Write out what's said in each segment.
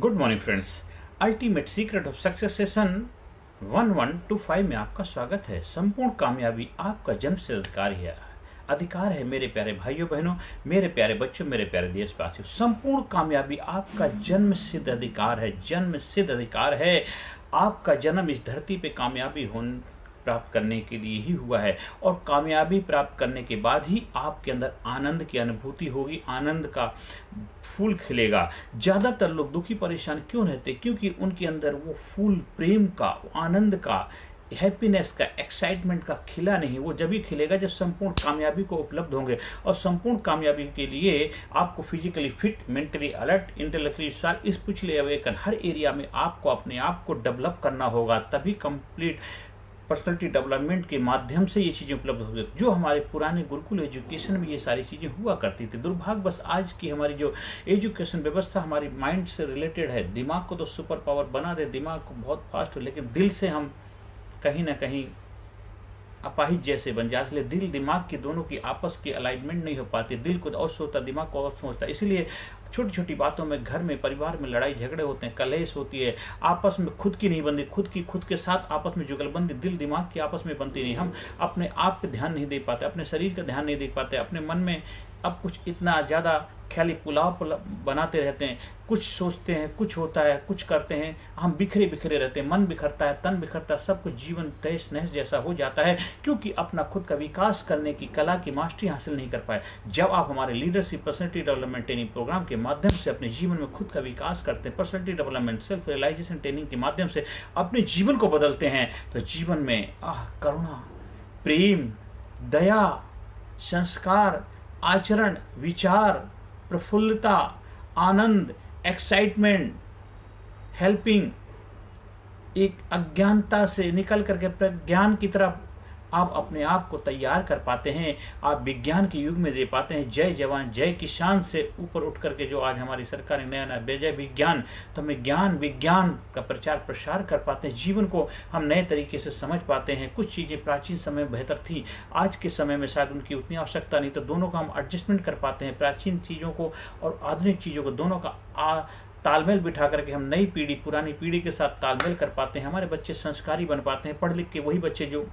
Good morning friends. Ultimate secret of success session 1125 में आपका स्वागत है। संपूर्ण कामयाबी आपका जन्मसिद्ध अधिकार है मेरे प्यारे भाइयों बहनों, मेरे प्यारे बच्चों, मेरे प्यारे देशवासियों। संपूर्ण कामयाबी आपका जन्मसिद्ध अधिकार है, जन्मसिद्ध अधिकार है। आपका जन्म इस धरती पे कामयाबी प्राप्त करने के लिए ही हुआ है, और कामयाबी प्राप्त करने के बाद ही आपके अंदर आनंद की अनुभूति होगी, आनंद का फूल खिलेगा। ज़्यादातर लोग दुखी परेशान क्यों रहते? क्योंकि उनके अंदर वो फूल प्रेम का, आनंद का, हैप्पीनेस का, एक्साइटमेंट का खिला नहीं। वो जब ही खिलेगा जब संपूर्ण कामयाबी को उपलब्ध होंगे। और संपूर्ण कामयाबी के लिए आपको physically fit, mentally alert, intellectually sharp, spiritually awaken, हर एरिया में आपको अपने आप को डेवलप करना होगा। तभी कंप्लीट पर्सनैलिटी डेवलपमेंट के माध्यम से ये चीज़ें उपलब्ध होगी। जो हमारे पुराने गुरुकुल एजुकेशन में ये सारी चीज़ें हुआ करती थी। दुर्भाग्यवश आज की हमारी जो एजुकेशन व्यवस्था हमारी माइंड से रिलेटेड है। दिमाग को तो सुपर पावर बना दे, दिमाग को बहुत फास्ट हो, लेकिन दिल से हम कहीं ना कहीं अपाहिज जैसे बन जाए। इसलिए दिल दिमाग की दोनों की आपस की अलाइनमेंट नहीं हो पाती। दिल को और सोचता, दिमाग को और सोचता। इसलिए छोटी छोटी बातों में घर में, परिवार में लड़ाई झगड़े होते हैं, कलेश होती है, आपस में खुद की नहीं बनती, खुद के साथ आपस में जुगलबंदी दिल दिमाग की आपस में बनती नहीं। हम अपने आप पे ध्यान नहीं दे पाते, अपने शरीर का ध्यान नहीं दे पाते, अपने मन में अब कुछ इतना ज़्यादा ख्याली पुलाव बनाते रहते हैं। कुछ सोचते हैं, कुछ होता है, कुछ करते हैं, हम बिखरे बिखरे रहते हैं। मन बिखरता है, तन बिखरता है, सब कुछ जीवन तहस नहस जैसा हो जाता है, क्योंकि अपना खुद का विकास करने की कला की मास्टरी हासिल नहीं कर पाए। जब आप हमारे leadership personality development training program के माध्यम से अपने जीवन में खुद का विकास करते हैं, personality development self realization training के माध्यम से अपने जीवन को बदलते हैं, तो जीवन में करुणा, प्रेम, दया, संस्कार, आचरण, विचार, प्रफुल्लता, आनंद, एक्साइटमेंट, हेल्पिंग, एक अज्ञानता से निकल करके प्रज्ञान की तरफ आप अपने आप को तैयार कर पाते हैं। आप विज्ञान के युग में दे पाते हैं। जय जवान जय किसान से ऊपर उठ करके जो आज हमारी सरकार ने नया नया बेजय विज्ञान, तो हमें ज्ञान विज्ञान का प्रचार प्रसार कर पाते हैं। जीवन को हम नए तरीके से समझ पाते हैं। कुछ चीज़ें प्राचीन समय में बेहतर थी, आज के समय में शायद उनकी उतनी आवश्यकता नहीं, तो दोनों का हम एडजस्टमेंट कर पाते हैं। प्राचीन चीज़ों को और आधुनिक चीज़ों को दोनों का तालमेल बिठा करके हम नई पीढ़ी पुरानी पीढ़ी के साथ तालमेल कर पाते हैं। हमारे बच्चे संस्कारी बन पाते हैं। पढ़ लिख के वही बच्चे जो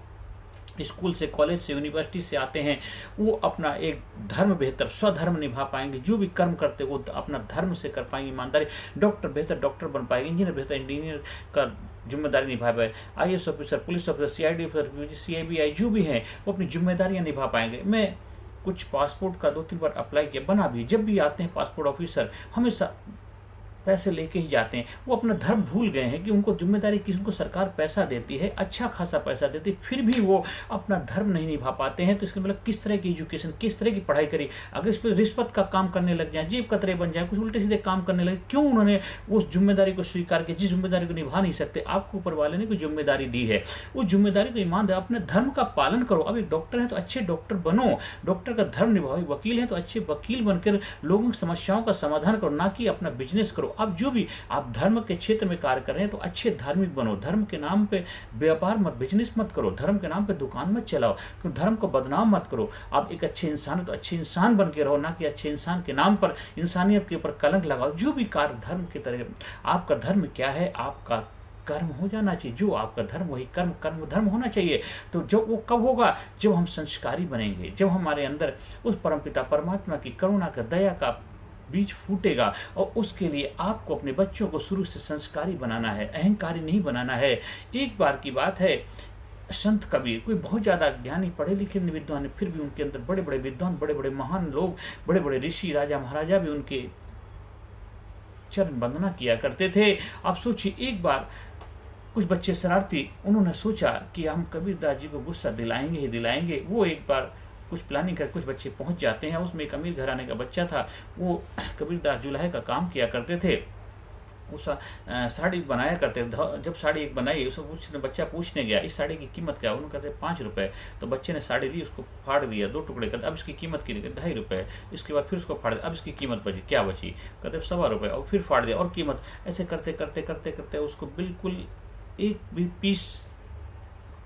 स्कूल से, कॉलेज से, यूनिवर्सिटी से आते हैं, वो अपना एक धर्म बेहतर स्वधर्म निभा पाएंगे। जो भी कर्म करते वो अपना धर्म से कर पाएंगे, ईमानदारी। डॉक्टर बेहतर डॉक्टर बन पाएंगे, इंजीनियर बेहतर इंजीनियर का जिम्मेदारी निभा पाए। IAS officer, police officer, CID officer, CIBI जो भी हैं वो अपनी जिम्मेदारियां निभा पाएंगे। मैं कुछ पासपोर्ट का 2-3 बार अप्लाई किया, बना भी। जब भी आते हैं पासपोर्ट ऑफिसर हमेशा पैसे लेके ही जाते हैं। वो अपना धर्म भूल गए हैं कि उनको जिम्मेदारी किसी को सरकार पैसा देती है, अच्छा खासा पैसा देती है, फिर भी वो अपना धर्म नहीं निभा पाते हैं। तो इसलिए मतलब किस तरह की एजुकेशन, किस तरह की पढ़ाई करी? अगर इस पर रिश्वत का काम करने लग जाए, जेब कतरे बन जाए, कुछ उल्टे सीधे काम करने लगे, क्यों उन्होंने उस जिम्मेदारी को स्वीकार किया जिस जिम्मेदारी को निभा नहीं सकते? आपको ऊपर वाले ने कोई जिम्मेदारी दी है, उस जिम्मेदारी को ईमानदार अपने धर्म का पालन करो। अब एक डॉक्टर है तो अच्छे डॉक्टर बनो, डॉक्टर का धर्म निभाओ। वकील है तो अच्छे वकील बनकर लोगों की समस्याओं का समाधान करो, ना कि अपना बिजनेस करो। अब जो भी आप धर्म के क्षेत्र में कार्य कर रहे हैं तो अच्छे धार्मिक बनो। धर्म के नाम पे व्यापार मत, बिजनेस मत करो। धर्म के नाम पे दुकान मत चलाओ, तो धर्म को बदनाम मत करो। आप एक अच्छे इंसान हो तो अच्छे इंसान बन के रहो, ना कि अच्छे इंसान के नाम पर इंसानियत के ऊपर कलंक लगाओ। जो भी कार्य धर्म की तरह, आपका धर्म क्या है? आपका कर्म हो जाना चाहिए। जो आपका धर्म वही कर्म, कर्म धर्म होना चाहिए। तो जो वो कब होगा? जब हम संस्कारी बनेंगे, जब हमारे अंदर उस परमपिता परमात्मा की करुणा का, दया का बीज फूटेगा। और उसके लिए आपको अपने बच्चों को शुरू से संस्कारी बनाना है, अहंकारी नहीं बनाना है। एक बार की बात है, संत कबीर कोई बहुत ज़्यादा ज्ञानी पढ़े लिखे विद्वान है, फिर भी उनके अंदर बड़े बड़े विद्वान, बड़े बड़े महान लोग, बड़े बड़े ऋषि, राजा महाराजा भी उनके चरण वंदना किया करते थे। आप सोचिए, एक बार कुछ बच्चे शरारती, उन्होंने सोचा कि हम कबीरदास जी को गुस्सा दिलाएंगे ही दिलाएंगे। वो एक बार कुछ प्लानिंग कर कुछ बच्चे पहुंच जाते हैं। उसमें एक अमीर घराने का बच्चा था, वो कबीरदास जुलाहे का काम किया करते थे। उस साड़ी बनाया करते थे। जब साड़ी एक बनाई, उसको बच्चा पूछने गया इस साड़ी की कीमत क्या है? उन्होंने कहते 5 रुपये। तो बच्चे ने साड़ी ली, उसको फाड़ दिया 2 टुकड़े। कहते अब इसकी कीमत कितनी? 2.5 रुपये। इसके बाद फिर उसको फाड़ दिया, अब इसकी कीमत बची, क्या बची? कहते 1.25 रुपये। और फिर फाड़ दिया और कीमत। ऐसे करते करते करते करते उसको बिल्कुल एक भी पीस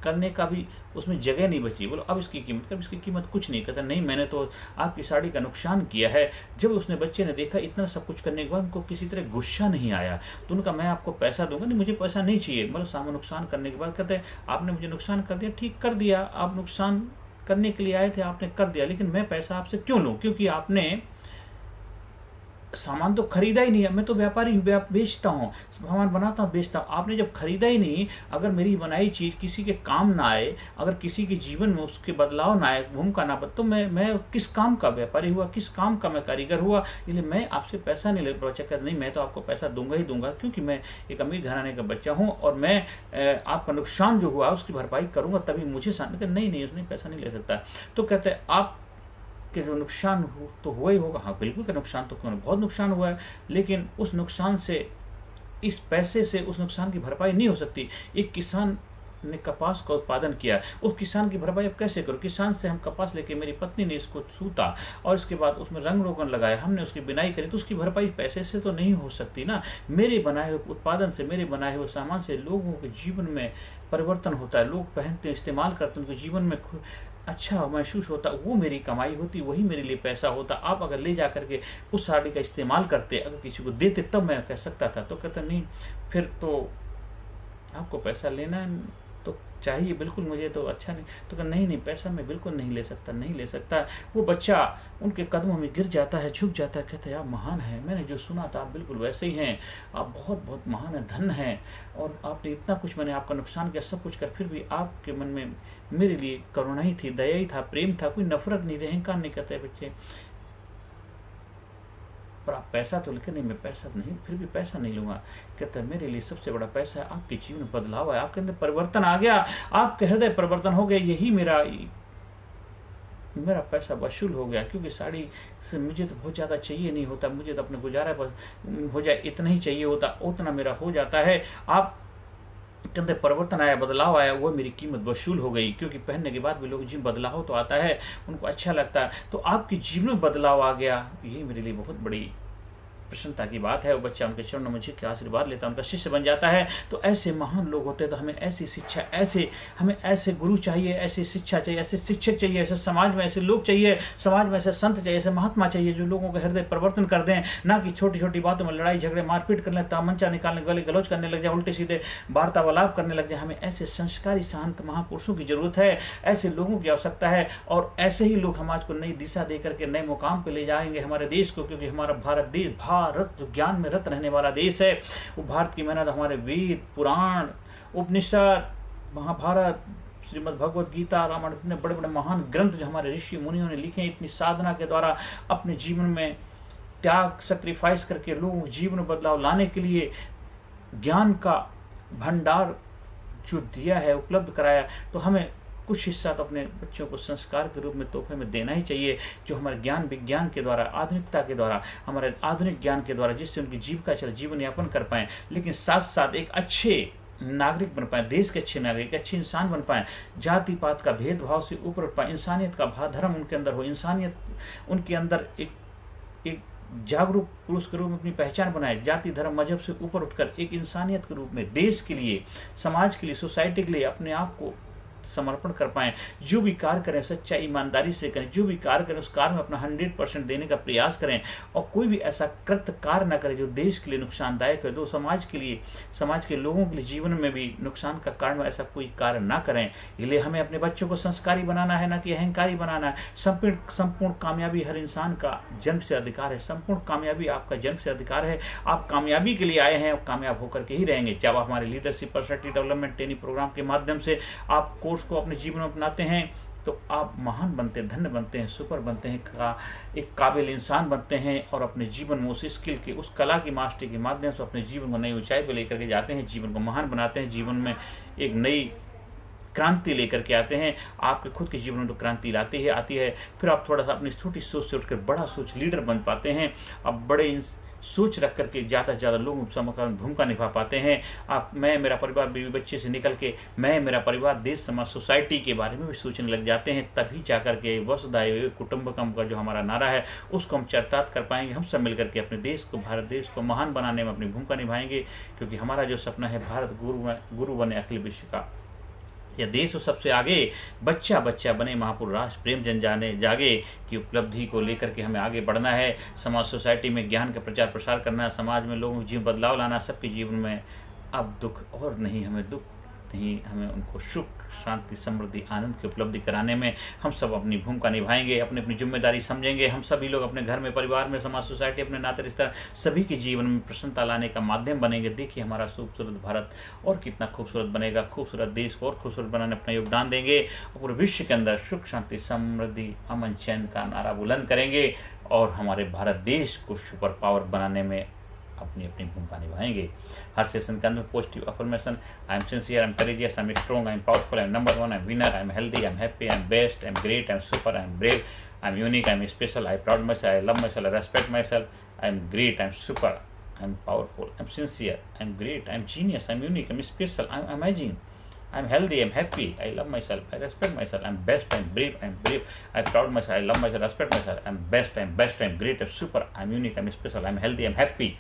करने का भी उसमें जगह नहीं बची। बोलो अब इसकी कीमत, कब इसकी कीमत कुछ नहीं। कहता नहीं, मैंने तो आपकी साड़ी का नुकसान किया है। जब उसने बच्चे ने देखा इतना सब कुछ करने के बाद उनको किसी तरह गुस्सा नहीं आया, तो उनका मैं आपको पैसा दूंगा, नहीं मुझे पैसा नहीं चाहिए। मतलब सामान नुकसान करने के बाद कहते हैं आपने मुझे नुकसान कर दिया, ठीक कर दिया, आप नुकसान करने के लिए आए थे, आपने कर दिया, लेकिन मैं पैसा आपसे क्यों लूं? क्योंकि आपने सामान तो खरीदा ही नहीं है। मैं तो व्यापारी हूँ, बेचता हूँ, सामान बनाता हूँ, बेचता हूँ। आपने जब खरीदा ही नहीं, अगर मेरी बनाई चीज़ किसी के काम ना आए, अगर किसी के जीवन में उसके बदलाव ना आए, भूमिका ना बदले, तो मैं किस काम का व्यापारी हुआ, किस काम का मैं कारीगर हुआ? इसलिए मैं आपसे पैसा नहीं ले। बच्चा कहता नहीं, मैं तो आपको पैसा दूंगा ही दूंगा, क्योंकि मैं एक अमीर घराने का बच्चा हूँ और मैं आपका नुकसान जो हुआ उसकी भरपाई करूँगा, तभी मुझे नहीं नहीं, उसने पैसा नहीं ले सकता। तो कहते हैं आप कि जो नुकसान तो हुआ ही होगा। हाँ बिल्कुल का नुकसान तो क्यों नहीं, बहुत नुकसान हुआ है, लेकिन उस नुकसान से, इस पैसे से उस नुकसान की भरपाई नहीं हो सकती। एक किसान ने कपास का उत्पादन किया, उस किसान की भरपाई अब कैसे करो? किसान से हम कपास लेके, मेरी पत्नी ने इसको सूता और इसके बाद उसमें रंग रोगन लगाया, हमने उसकी बिनाई करी, तो उसकी भरपाई पैसे से तो नहीं हो सकती ना। मेरे बनाए हुए उत्पादन से, मेरे बनाए हुए सामान से लोगों के जीवन में परिवर्तन होता है, लोग पहनते हैं, इस्तेमाल करते हैं, उनके जीवन में अच्छा महसूस होता, वो मेरी कमाई होती, वही मेरे लिए पैसा होता। आप अगर ले जा करके उस साड़ी का इस्तेमाल करते, अगर किसी को देते, तब मैं कह सकता था। तो कहता नहीं, फिर तो आपको पैसा लेना तो चाहिए, बिल्कुल मुझे तो अच्छा नहीं। तो कहा नहीं नहीं, पैसा मैं बिल्कुल नहीं ले सकता, नहीं ले सकता। वो बच्चा उनके कदमों में गिर जाता है, झुक जाता है, कहता है आप महान हैं, मैंने जो सुना था आप बिल्कुल वैसे ही हैं, आप बहुत बहुत महान हैं, धन हैं, और आपने इतना कुछ, मैंने आपका नुकसान किया, सब कुछ कर, फिर भी आपके मन में मेरे लिए करुणा ही थी, दया ही था, प्रेम था, कोई नफरत नहीं, अहंकार नहीं। कहते बच्चे पर आप पैसा तो लेकर नहीं, मैं पैसा नहीं, फिर भी पैसा नहीं लूंगा। कहता है मेरे लिए सबसे बड़ा पैसा है आपके जीवन में बदलाव है, आपके अंदर परिवर्तन आ गया, आपके हृदय परिवर्तन हो गया, यही मेरा पैसा वसूल हो गया। क्योंकि साड़ी से मुझे तो बहुत ज़्यादा चाहिए नहीं होता, मुझे तो अपने गुजारा बस हो जाए इतना ही चाहिए होता, उतना मेरा हो जाता है। आप के अंदर परिवर्तन आया, बदलाव आया, वो मेरी कीमत वसूल हो गई। क्योंकि पहनने के बाद भी लोग जीवन बदलाव तो आता है, उनको अच्छा लगता है, तो आपके जीवन में बदलाव आ गया, ये मेरे लिए बहुत बड़ी प्रसन्नता की बात है। वो बच्चा उनके चरणों में झुक के आशीर्वाद लेता है, उनका शिष्य बन जाता है। तो ऐसे महान लोग होते हैं, तो हमें ऐसी शिक्षा, हमें ऐसे गुरु चाहिए, ऐसी शिक्षा चाहिए, ऐसे शिक्षक चाहिए, ऐसे समाज में ऐसे लोग चाहिए, समाज में ऐसे संत चाहिए, ऐसे महात्मा चाहिए जो लोगों के हृदय परिवर्तन कर दें, ना कि छोटी छोटी बातों में लड़ाई झगड़े मारपीट कर लें, तामंचा निकालने, गले गलौज करने लग जाए, उल्टे सीधे वार्तालाप करने लग जाए। हमें ऐसे संस्कारी शांत महापुरुषों की जरूरत है, ऐसे लोगों की आवश्यकता है, और ऐसे ही लोग समाज को नई दिशा दे करके नए मुकाम पर ले जाएंगे हमारे देश को। क्योंकि हमारा भारत जो ज्ञान में रत रहने वाला देश है, वो भारत की मेहनत, हमारे वेद, पुराण, उपनिषद, महाभारत, श्रीमद् भगवत गीता, रामायण, इतने बड़े बड़े महान ग्रंथ जो हमारे ऋषि मुनियों ने लिखे हैं, इतनी साधना के द्वारा अपने जीवन में त्याग, सैक्रिफाइस करके लोगों के जीवन में बदलाव लाने के लिए ज्ञान का भंडार जो दिया है, उपलब्ध कराया। तो हमें कुछ हिस्सा तो अपने बच्चों को संस्कार के रूप में तोहफे में देना ही चाहिए, जो हमारे ज्ञान विज्ञान के द्वारा, आधुनिकता के द्वारा, हमारे आधुनिक ज्ञान के द्वारा, जिससे उनकी जीविका चले, जीवन यापन कर पाएं, लेकिन साथ साथ एक अच्छे नागरिक बन पाए, देश के अच्छे नागरिक, अच्छे इंसान बन पाए, जाति पात का भेदभाव से ऊपर उठ पाए, इंसानियत का धर्म उनके अंदर हो, इंसानियत उनके अंदर एक जागरूक पुरुष के रूप में अपनी पहचान बनाए, जाति धर्म मजहब से ऊपर उठकर एक इंसानियत के रूप में देश के लिए, समाज के लिए, सोसाइटी के लिए अपने आप को समर्पण कर पाएं। जो भी कार्य करें सच्चाई ईमानदारी से करें, जो भी कार्य करें उस कार्य में अपना 100% देने का प्रयास करें, और कोई भी ऐसा कृत्य कार्य न करें जो देश के लिए नुकसानदायक है, तो समाज के लिए, समाज के लोगों के लिए जीवन में भी नुकसान का कारण, ऐसा कोई कार्य ना करें। इसलिए हमें अपने बच्चों को संस्कारी बनाना है, ना कि अहंकारी बनाना है। संपूर्ण कामयाबी हर इंसान का जन्म से अधिकार है, संपूर्ण कामयाबी आपका जन्म से अधिकार है। आप कामयाबी के लिए आए हैं और कामयाब होकर के ही रहेंगे। जब आप हमारे leadership personality development training program के माध्यम से आप कोर्स को अपने जीवन में अपनाते हैं, तो आप महान बनते हैं, धन्य बनते हैं, सुपर बनते हैं, एक काबिल इंसान बनते हैं, और अपने जीवन में उस स्किल के, उस कला की मास्टरी के माध्यम से अपने जीवन को नई ऊंचाई पर लेकर के जाते हैं, जीवन को महान बनाते हैं, जीवन में एक नई क्रांति लेकर के आते हैं। आपके खुद के जीवन में तो क्रांति लाती है, आती है, फिर आप थोड़ा सा अपनी छोटी सोच से उठकर बड़ा सोच लीडर बन पाते हैं। आप बड़े सोच रख करके ज़्यादा से ज़्यादा लोगों समकालीन भूमिका निभा पाते हैं। मैं, मेरा परिवार, बीवी बच्चे से निकल के मैं, मेरा परिवार, देश, समाज, सोसाइटी के बारे में भी सोचने लग जाते हैं। तभी जाकर के वसुधैव कुटुंबकम का जो हमारा नारा है उसको हम चरितार्थ कर पाएंगे। हम सब मिलकर के अपने देश को, भारत देश को महान बनाने में अपनी भूमिका निभाएंगे, क्योंकि हमारा जो सपना है भारत गुरु बने अखिल विश्व का। यह देश हो सबसे आगे, बच्चा बच्चा बने महापुरुष, राष्ट्र प्रेम जन जाने जागे की उपलब्धि को लेकर के हमें आगे बढ़ना है। समाज सोसाइटी में ज्ञान का प्रचार प्रसार करना है, समाज में लोगों के जीवन बदलाव लाना, सबके जीवन में अब दुख और नहीं, हमें दुख नहीं, हमें उनको सुख शांति समृद्धि आनंद की उपलब्धि कराने में हम सब अपनी भूमिका निभाएंगे, अपनी अपनी जिम्मेदारी समझेंगे। हम सभी लोग अपने घर में, परिवार में, समाज सोसाइटी, अपने नाते रिश्ता सभी के जीवन में प्रसन्नता लाने का माध्यम बनेंगे। देखिए हमारा खूबसूरत भारत और कितना खूबसूरत बनेगा, खूबसूरत देश को और खूबसूरत बनाने अपना योगदान देंगे और पूरे विश्व के अंदर सुख शांति समृद्धि अमन चैन का नारा बुलंद करेंगे और हमारे भारत देश को सुपर पावर बनाने में अपनी अपनी भूमिका निभाएंगे। हर सेशन के अंदर positive affirmation, I am sincere, I am courageous, I am strong, I am powerful, I am number one, I am winner, I am healthy, I am happy, I am best, I am great, I am super, I am brave, I am unique, I am special, I proud my self, I love my self, I respect my self, I am great, I am super, I am powerful, I am sincere, I am great, I am genius, I am unique, I am special, I am amazing, I am healthy, I am happy, I love myself, I respect myself, I am best, I am brave, I proud myself, I love myself, I respect myself, I am best, I am great, I am super, I am unique, I am special, I am healthy, I am happy,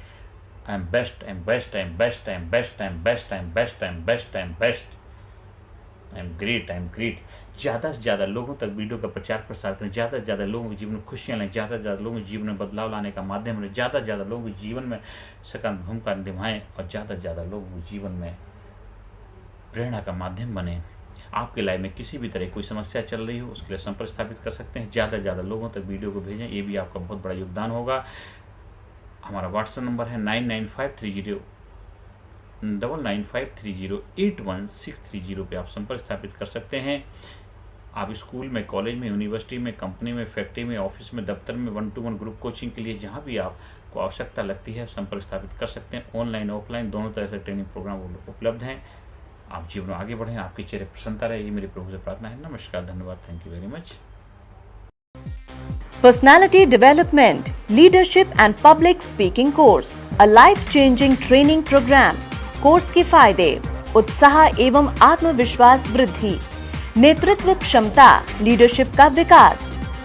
I am best, I am best, I am best, I am best, I am best, I am best, I am best, I am best, I am great, I am great। ज़्यादा से ज़्यादा लोगों तक video का प्रचार प्रसार करें, ज़्यादा से ज़्यादा लोगों के जीवन में खुशियाँ लें, ज़्यादा से ज़्यादा लोगों के जीवन में बदलाव लाने का माध्यम बने, ज़्यादा से ज़्यादा लोगों के जीवन में सकारात्मक भूमिका निभाएं और ज़्यादा से ज़्यादा लोगों के जीवन में प्रेरणा का माध्यम बने। आपके लाइफ में किसी भी तरह कोई समस्या चल रही हो उसके लिए संपर्क स्थापित कर सकते हैं। ज़्यादा से ज़्यादा लोगों तक वीडियो को भेजें, ये भी आपका बहुत बड़ा योगदान होगा। हमारा व्हाट्सएप नंबर है 9953081630 पे आप संपर्क स्थापित कर सकते हैं। आप स्कूल में, कॉलेज में, यूनिवर्सिटी में, कंपनी में, फैक्ट्री में, ऑफिस में, दफ्तर में 1-to-1 ग्रुप कोचिंग के लिए जहाँ भी आपको आवश्यकता लगती है संपर्क स्थापित कर सकते हैं। ऑनलाइन ऑफलाइन दोनों तरह से ट्रेनिंग प्रोग्राम उपलब्ध हैं। आप जीवन में आगे बढ़ें, आपके चेहरे प्रसन्नता रहे, ये मेरी प्रभु से प्रार्थना है। नमस्कार, धन्यवाद, thank you very much. Personality Development, Leadership and Public Speaking Course, a life-changing training program. Course के फायदे: उत्साह एवं आत्मविश्वास वृद्धि, नेतृत्व क्षमता, लीडरशिप का विकास,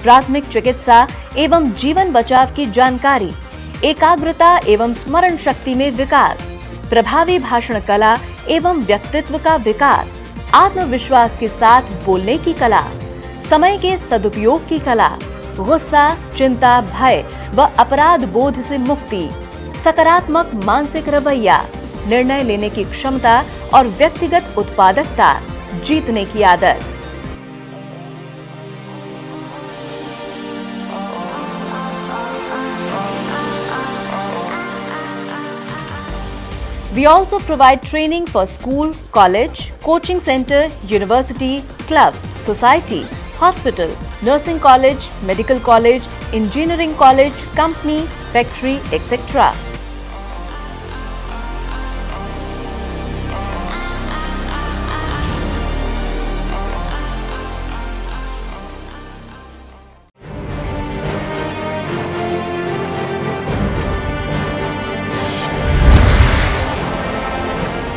प्राथमिक चिकित्सा एवं जीवन बचाव की जानकारी, एकाग्रता एवं स्मरण शक्ति में विकास, प्रभावी भाषण कला एवं व्यक्तित्व का विकास, आत्मविश्वास के साथ बोलने की कला, समय के सदुपयोग की कला, गुस्सा, चिंता, भय व अपराध बोध से मुक्ति, सकारात्मक मानसिक रवैया, निर्णय लेने की क्षमता और व्यक्तिगत उत्पादकता, जीतने की आदत। We also provide training for school, college, coaching center, university, club, society, hospital, nursing college, medical college, engineering college, company, factory, etc.